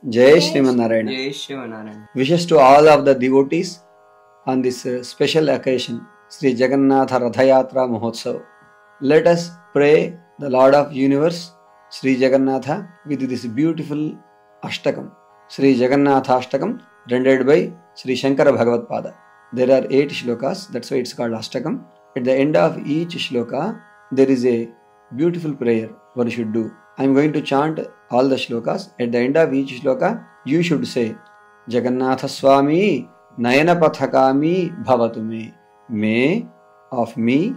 Jai Srimanarayana. Jai Srimanarayana. Wishes to all of the devotees on this special occasion, Sri Jagannatha Rathayatra Mahotsav. Let us pray the Lord of Universe, Sri Jagannatha, with this beautiful Ashtakam. Sri Jagannatha Ashtakam, rendered by Sri Shankara Bhagavad Pada. There are 8 shlokas, that's why it's called Ashtakam. At the end of each shloka, there is a beautiful prayer one should do. I am going to chant all the shlokas. At the end of each shloka, you should say, Jagannatha Swami, Nayana Pathakami Bhavatu me. May of me,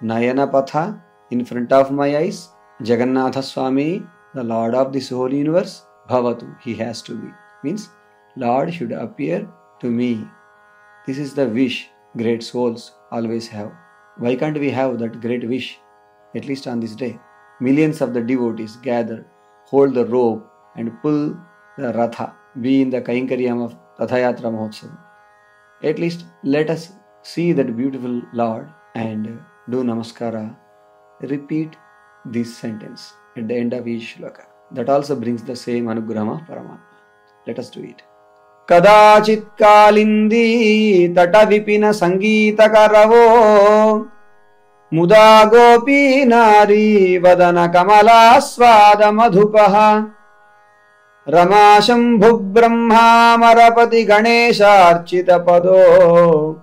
Nayana Patha, in front of my eyes, Jagannatha Swami, the Lord of this whole universe, Bhavatu, he has to be. Means, Lord should appear to me. This is the wish great souls always have. Why can't we have that great wish, at least on this day? Millions of the devotees gather, hold the rope and pull the Ratha, be in the Kainkariam of Rathayatra Mahotsav. At least let us see that beautiful Lord and do Namaskara. Repeat this sentence at the end of each shloka. That also brings the same Anugrama of Paramatma. Let us do it. Kadachit Kalindi Tata Vipina Sangeeta Karavo Muda Gopi Nari Vadana Kamala Swada Madhupaha Rama Shambhu Brahma Marapati Ganesha Archita Pado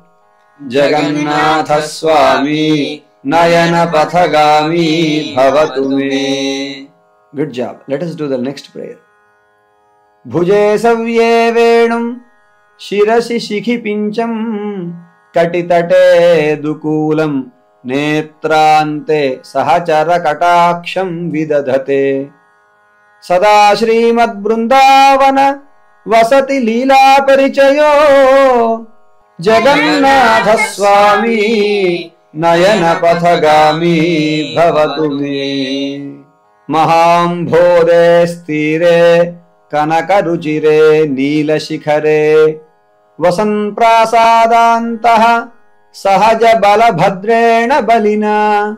Jagannatha Swami Nayana Pathagami Bhavatu me. Good job. Let us do the next prayer. Bhuje Savye Venum Shirasi Shikhi Pincham Katitate Dukulam Netrante Sahachara Kataksham Vidadhate Sada Shrimad Brundavana Vasati Leela Parichayo Jagannatha Swami Nayana Pathagami Bhavatu me. Mahambhode Stire Kanaka Ruchire Neela Shikhare Vasan Prasadantaha Sahaja Bala Bhadrena Balina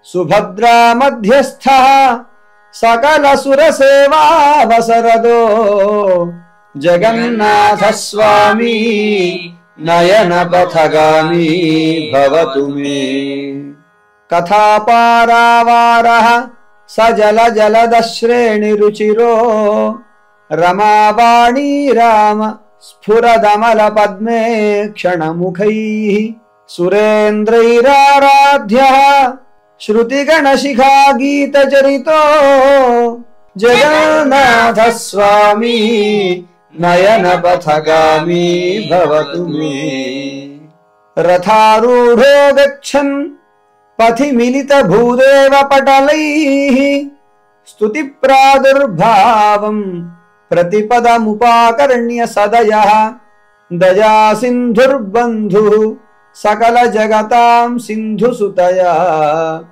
Subhadra Madhyastha Sakala Suraseva Vasarado Jagannatha Swami Nayana Pathagami Bhavatu me. Katha Paravaraha Sajala Jaladashreni Ruchiro Ramavani Rama Spuradamala Padme Kshanamukhi Surendrairaradhya Shruti Ganashikha Gita Charito Jagannatha Swami Nayana Pathagami Bhavatu me. Ratharudho Gachan Pathi Milita Bhudeva Patalaihi Stuti Pradurbhavam Pratipada Mupakarnya Sadayah Daya Sindhur Bandhu Sakala Jagatam Sindhu Sutaya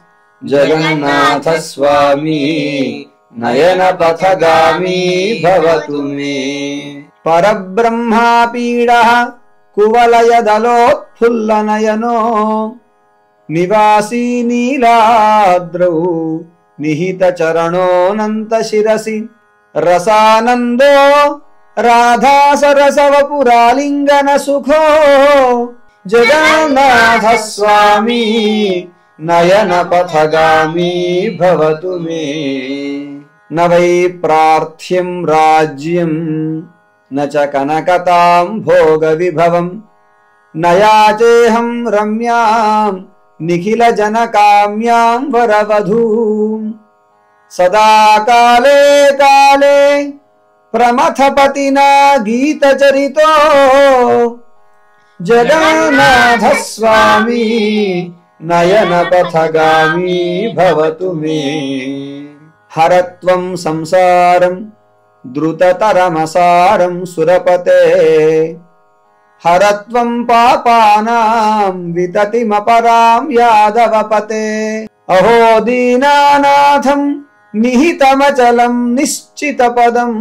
Jagannatha Swami Nayana Pathagami Bhavatu me. Parabrahma Pidaha Kuvalaya Dalot Pullanayano Nivasi Niladrau Nihita Charano Nanta Shirasi Rasanando Radha Sarasava Puralingana Sukho Jagannatha Swami Nayana Pathagami Bhavatu me. Navai Prarthyam Rajyam Nacha Kanakatam Bhoga Vibhavam Nayacheham Ramyam Nikhila Janakamyam Varavadhum Sada Kale Kale Pramathapatina Gita Charito Jagannatha Swami Nayana Pathagami Bhavatu me. Haratvam Samsaram Drutataram Surapate Haratvam Papanam Vitatim Aparam Yadavapate Aho Dinanatham Nihitamachalam Nischitapadam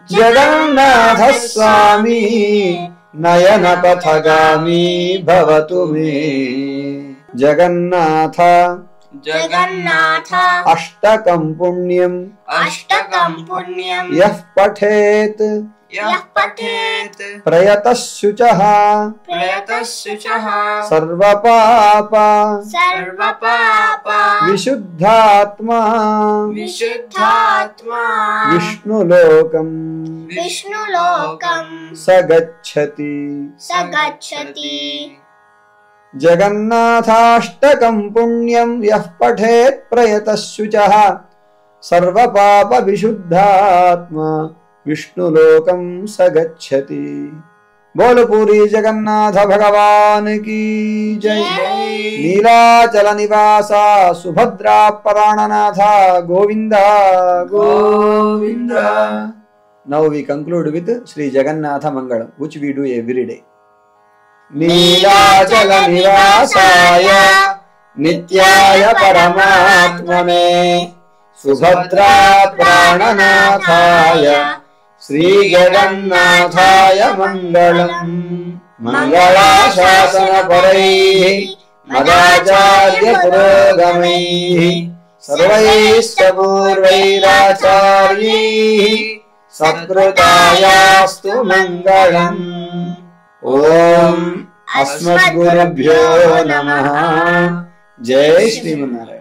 Jagannatha Swami Nayana Pathagami Bhavatu me. Jagannatha Jagannath अष्टकं पुण्यं यः पठेत् प्रयतः शुचः सर्वपाप विशुद्धात्मा विष्णुलोकं स गच्छति जगन्नाथाष्टकं पुण्यं यः पठेत् प्रयतः शुचः सर्वपाप विशुद्धात्मा विष्णुलोकं स गच्छति। बोल पूरी जगन्नाथ भगवान की जय। नीलाचल निवासा सुभद्रा प्राणनाथ Govind Govind. Now we conclude with Sri Jagannatha Mangalam, which we do every day. Nilachal निवासाय नित्याय परमात्मने सुभद्रा प्राणनाथाय श्री जगन्नाथाय मंगलम्। मंगलाशासन परैः मदाचार्य पुरोगमैः सर्वैश्च पूर्वैराचार्यैः सत्कृतायास्तु मंगलम्। ओम अस्मद्गुरुभ्यो नमः। जय श्रीमन्नारायण।